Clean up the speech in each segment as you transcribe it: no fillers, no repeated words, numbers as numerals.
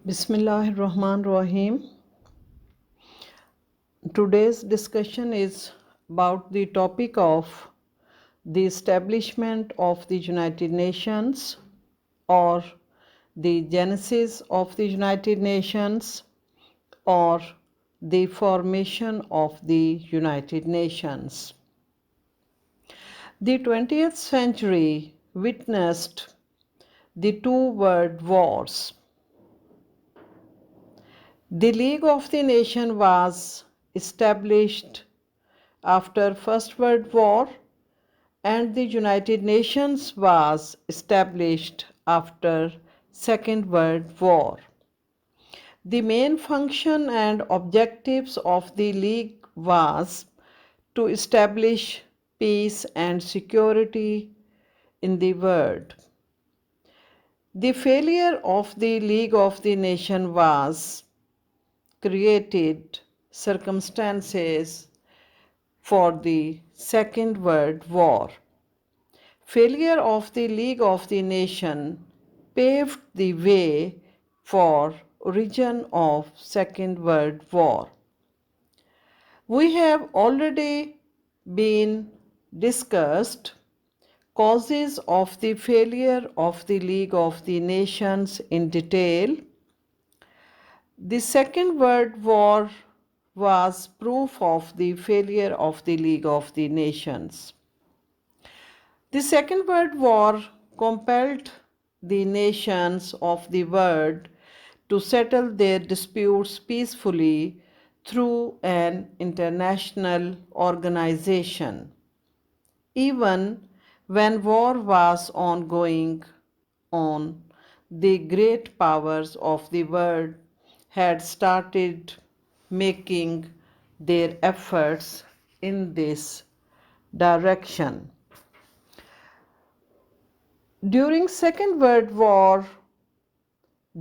Bismillahirrahmanirrahim. Today's discussion is about the topic of the establishment of the United Nations, or the genesis of the United Nations, or the formation of the United Nations. The 20th century witnessed the two world wars. The League of the Nations was established after First World War, and the United Nations was established after Second World War. The main function and objectives of the League was to establish peace and security in the world. The failure of the League of the Nations was created circumstances for the Second World War. Failure of the League of the Nations paved the way for origin of Second World War. We have already been discussed causes of the failure of the League of the Nations in detail. The Second World War was proof of the failure of the League of the Nations. The Second World War compelled the nations of the world to settle their disputes peacefully through an international organization. Even when war was ongoing on, the great powers of the world had started making their efforts in this direction. During Second World War,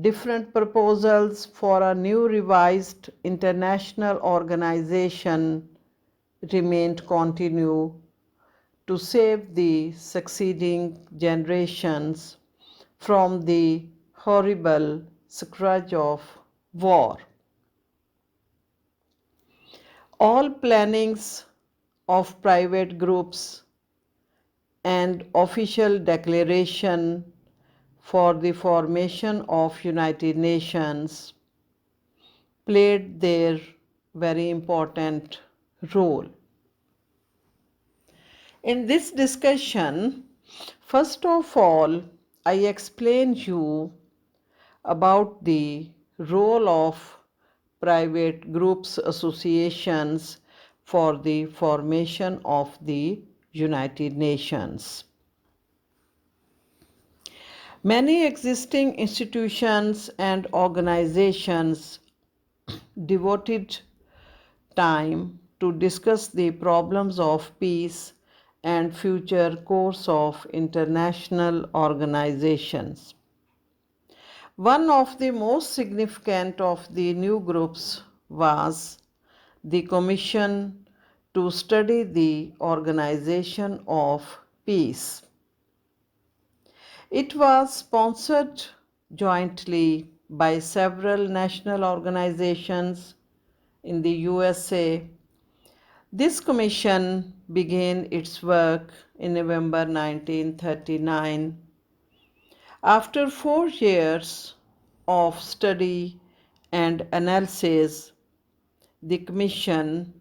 different proposals for a new revised international organization remained continue to save the succeeding generations from the horrible scourge of war. All plannings of private groups and official declaration for the formation of United Nations played their very important role. In this discussion, first of all, I explain you about the role of private groups associations for the formation of the United Nations. Many existing institutions and organizations devoted time to discuss the problems of peace and future course of international organizations. One of the most significant of the new groups was the Commission to study the organization of peace. It was sponsored jointly by several national organizations in the USA. This commission began its work in November 1939. After 4 years of study and analysis, the commission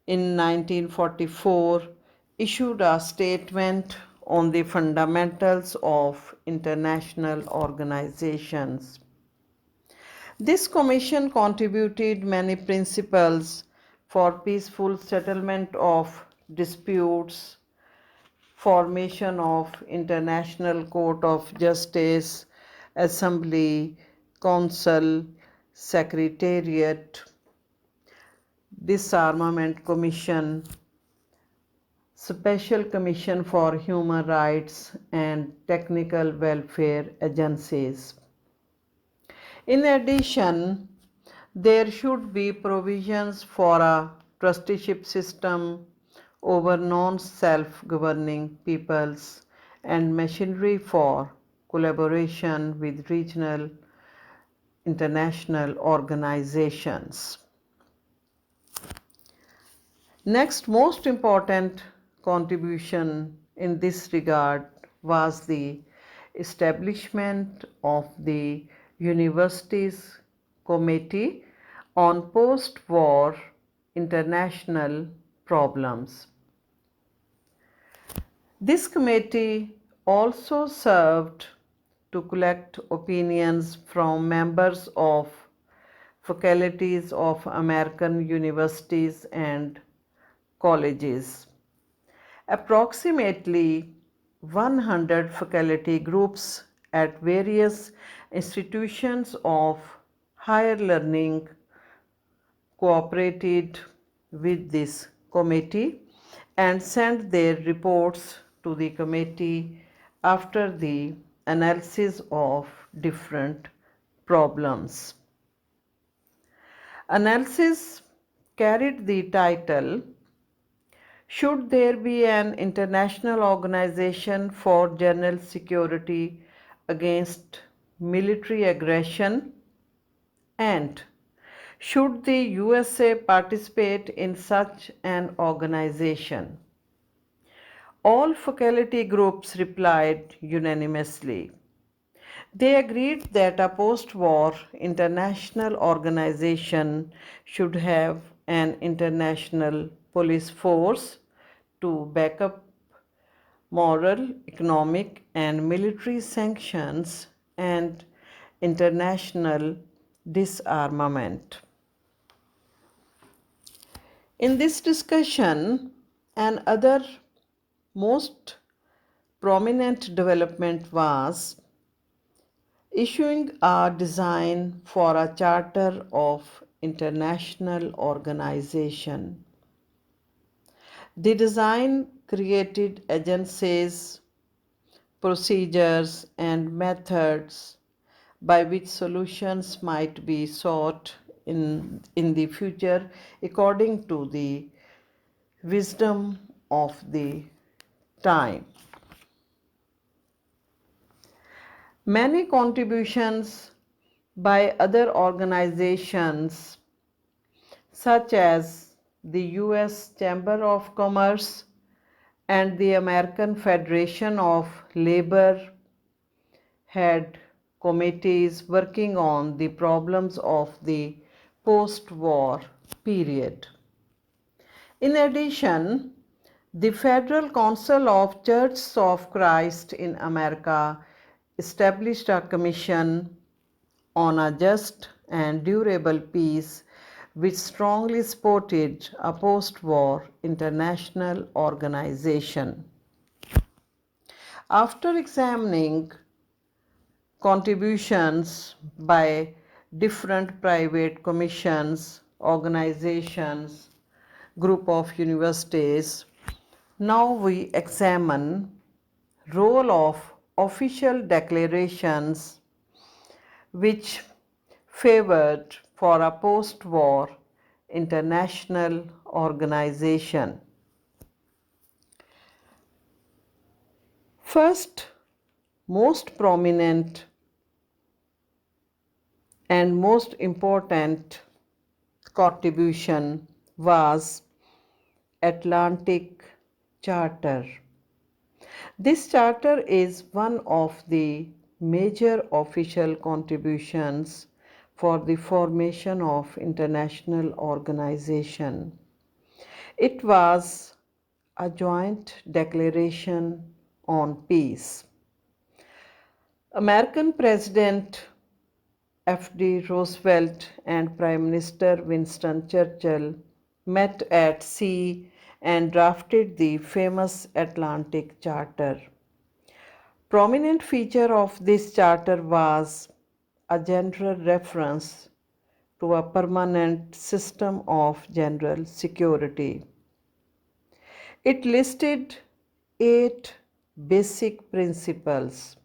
in 1944 issued a statement on the fundamentals of international organizations. This commission contributed many principles for peaceful settlement of disputes, formation of International Court of Justice, Assembly, Council, Secretariat, Disarmament Commission, Special Commission for Human Rights, and Technical Welfare Agencies. In addition, there should be provisions for a trusteeship system over non-self-governing peoples and machinery for collaboration with regional international organizations. Next most important contribution in this regard was the establishment of the Universities Committee on Post-War International Problems. This committee also served to collect opinions from members of faculties of American universities and colleges. Approximately 100 faculty groups at various institutions of higher learning cooperated with this committee and sent their reports to the committee after the analysis of different problems. Analysis carried the title, "Should there be an international organization for general security against military aggression?" and "Should the USA participate in such an organization?" All faculty groups replied unanimously. They agreed that a post-war international organization should have an international police force to back up moral, economic, and military sanctions and international disarmament. In this discussion, another most prominent development was issuing a design for a charter of international organization. The design created agencies, procedures, and methods by which solutions might be sought in the future according to the wisdom of the time. Many contributions by other organizations such as the US Chamber of Commerce and the American Federation of Labor had committees working on the problems of the post-war period. In addition, the Federal Council of Churches of Christ in America established a commission on a just and durable peace which strongly supported a post-war international organization. After examining contributions by different private commissions, organizations, group of universities, now we examine role of official declarations which favored for a post-war international organization. First, most prominent and most important contribution was Atlantic Charter. This charter is one of the major official contributions for the formation of international organization. It was a joint declaration on peace. American President F.D. Roosevelt and Prime Minister Winston Churchill met at sea and drafted the famous Atlantic Charter. Prominent feature of this charter was a general reference to a permanent system of general security. It listed 8 basic principles.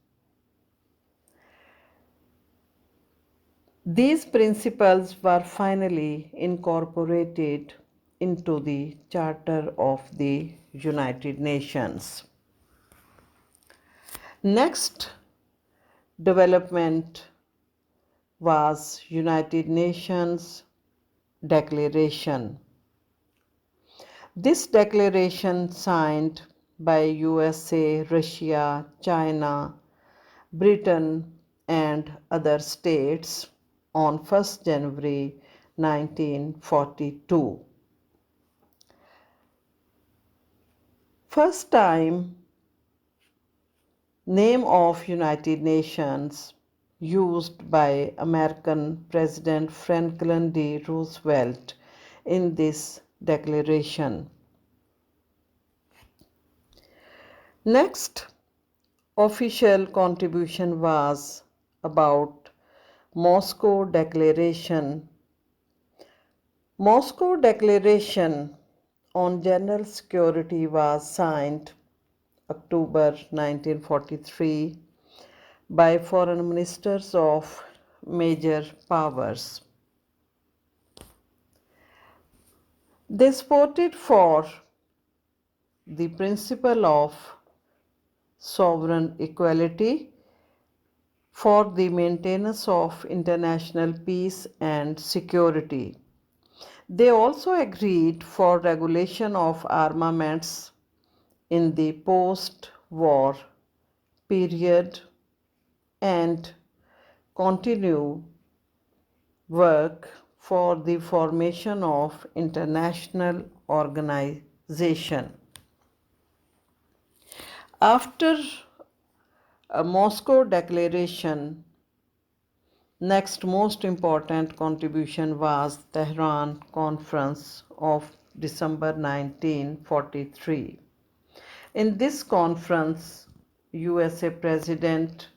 These principles were finally incorporated into the Charter of the United Nations. Next development was United Nations Declaration. This declaration, signed by USA, Russia, China, Britain, and other states on 1st January 1942. First time name of United Nations used by American President Franklin D. Roosevelt in this declaration. Next official contribution was about Moscow Declaration. Moscow Declaration on General Security was signed October 1943 by foreign ministers of major powers. They supported for the principle of sovereign equality for the maintenance of international peace and security. They also agreed for regulation of armaments in the post-war period and continue work for the formation of international organization. After a Moscow Declaration, next most important contribution was Tehran Conference of December 1943. In this conference, USA President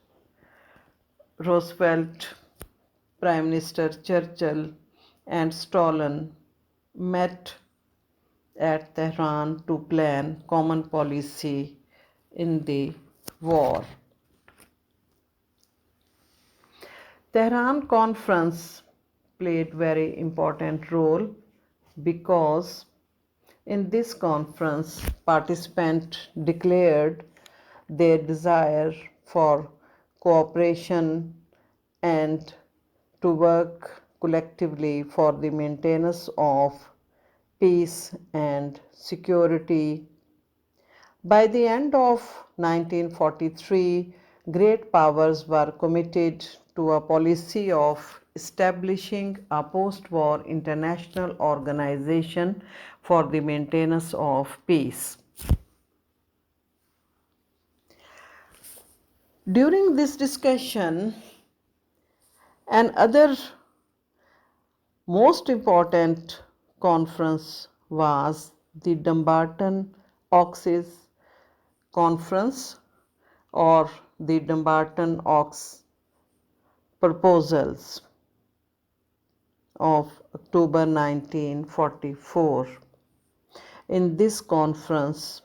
Roosevelt, Prime Minister Churchill, and Stalin met at Tehran to plan common policy in the war. Tehran Conference played very important role because in this conference participants declared their desire for cooperation and to work collectively for the maintenance of peace and security. By the end of 1943, great powers were committed to a policy of establishing a post-war international organization for the maintenance of peace. During this discussion, another most important conference was the Dumbarton Oaks Conference or the Dumbarton Oaks Proposals of October 1944. In this conference,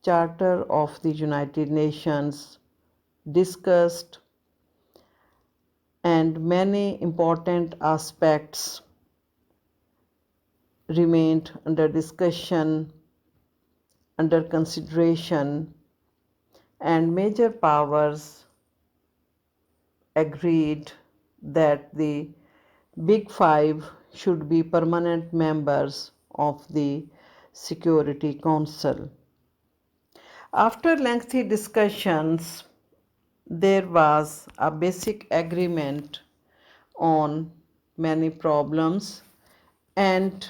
Charter of the United Nations discussed and many important aspects remained under discussion, under consideration, and major powers agreed that the Big Five should be permanent members of the Security Council. After lengthy discussions, there was a basic agreement on many problems, and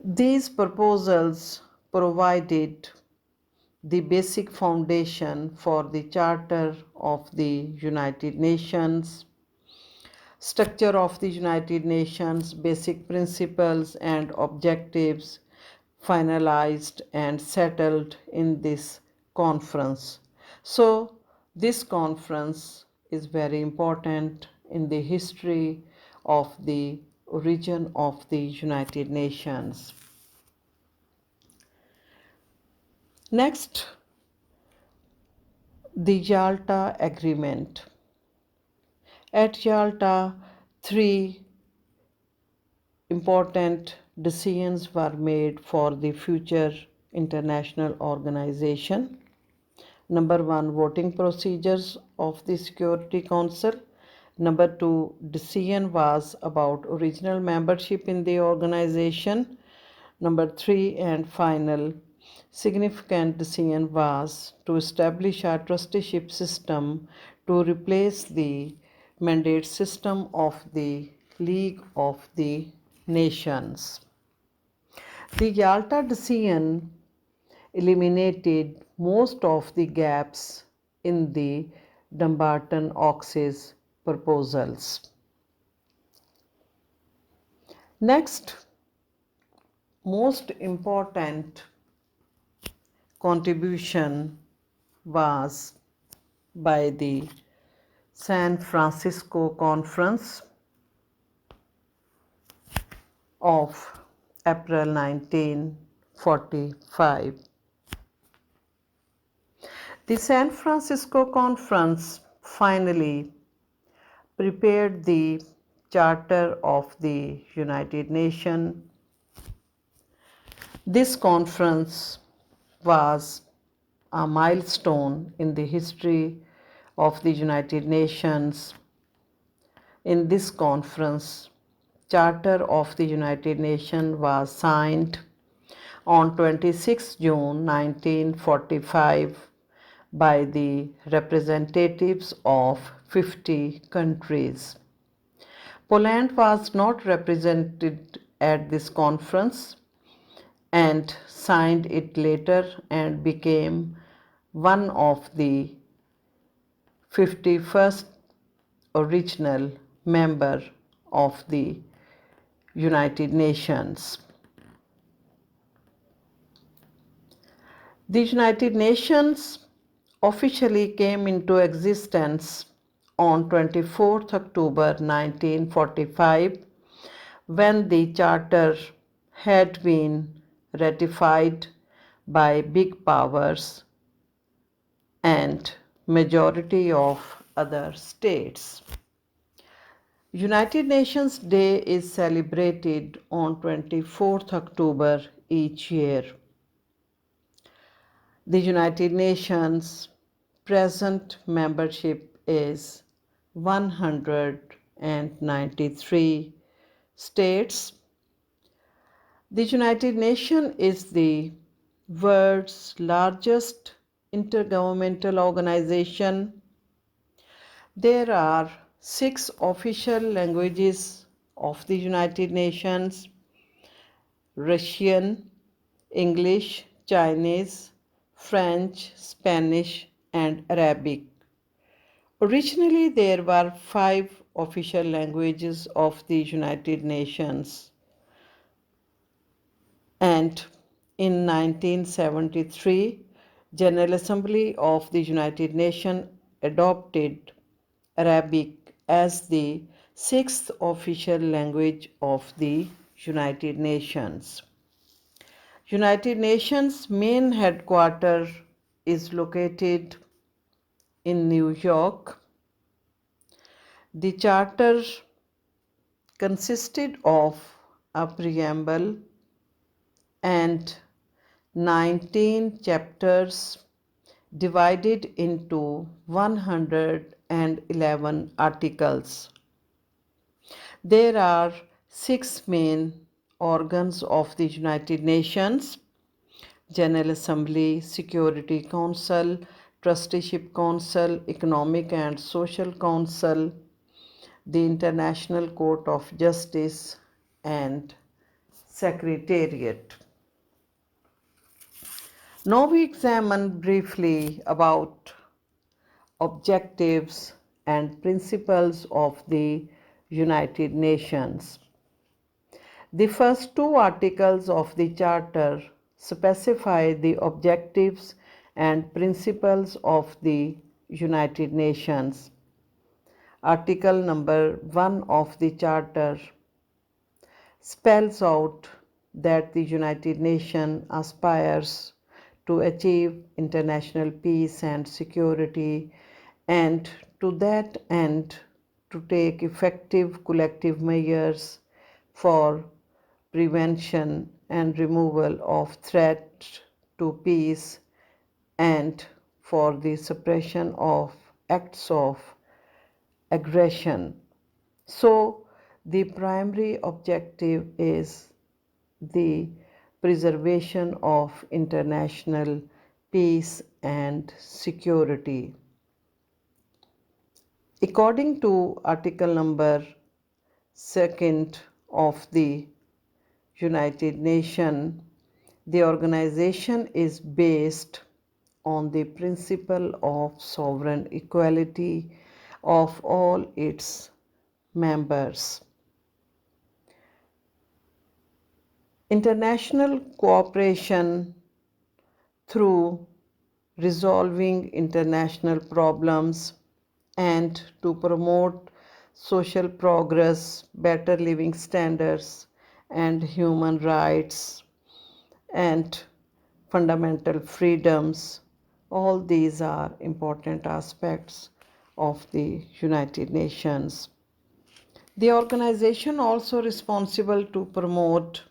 these proposals provided the basic foundation for the Charter of the United Nations, structure of the United Nations, basic principles and objectives finalized and settled in this conference. So, this conference is very important in the history of the origin of the United Nations. Next, the Yalta Agreement. At Yalta, three important decisions were made for the future international organization. Number one, voting procedures of the Security Council. Number two decision was about original membership in the organization. Number three and final significant decision was to establish a trusteeship system to replace the mandate system of the League of the Nations. The Yalta decision eliminated most of the gaps in the Dumbarton Ox's proposals. Next, most important contribution was by the San Francisco Conference of April 1945. The San Francisco Conference finally prepared the Charter of the United Nations. This conference was a milestone in the history of the United Nations. In this conference, Charter of the United Nations was signed on 26 June 1945 by the representatives of 50 countries. Poland was not represented at this conference and signed it later and became one of the 51st original member of the United Nations. The United Nations officially came into existence on 24th October 1945 when the charter had been ratified by big powers and majority of other states. United Nations Day is celebrated on 24th October each year. The United Nations present membership is 193 states. The United Nations is the world's largest intergovernmental organization. There are 6 official languages of the United Nations: Russian, English, Chinese, French, Spanish, and Arabic. Originally, there were 5 official languages of the United Nations, and in 1973, General Assembly of the United Nations adopted Arabic as the 6th official language of the United Nations. United Nations main headquarters is located in New York. The charter consisted of a preamble and 19 chapters divided into 111 articles. There are 6 main organs of the United Nations: General Assembly, Security Council, Trusteeship Council, Economic and Social Council, the International Court of Justice, and Secretariat. Now we examine briefly about objectives and principles of the United Nations. The first 2 articles of the Charter specify the objectives and principles of the United Nations. Article number 1 of the Charter spells out that the United Nations aspires to achieve international peace and security, and to that end to take effective collective measures for prevention and removal of threats to peace and for the suppression of acts of aggression. So, the primary objective is the preservation of international peace and security. According to Article number 2nd of the United Nations, the organization is based on the principle of sovereign equality of all its members. International cooperation through resolving international problems and to promote social progress, better living standards, and human rights and fundamental freedoms. All these are important aspects of the United Nations. The organization also responsible to promote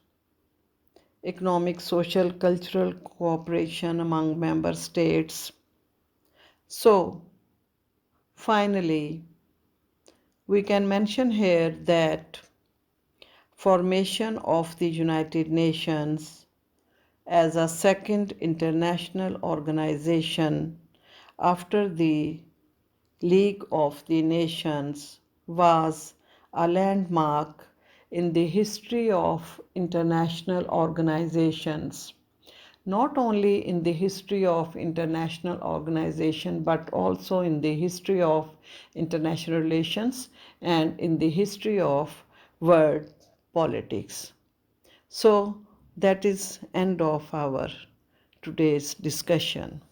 economic, social, cultural cooperation among member states. So, finally, we can mention here that formation of the United Nations as a second international organization after the League of the Nations was a landmark in the history of international organizations, not only in the history of international organization but also in the history of international relations and in the history of world politics. So that is end of our today's discussion.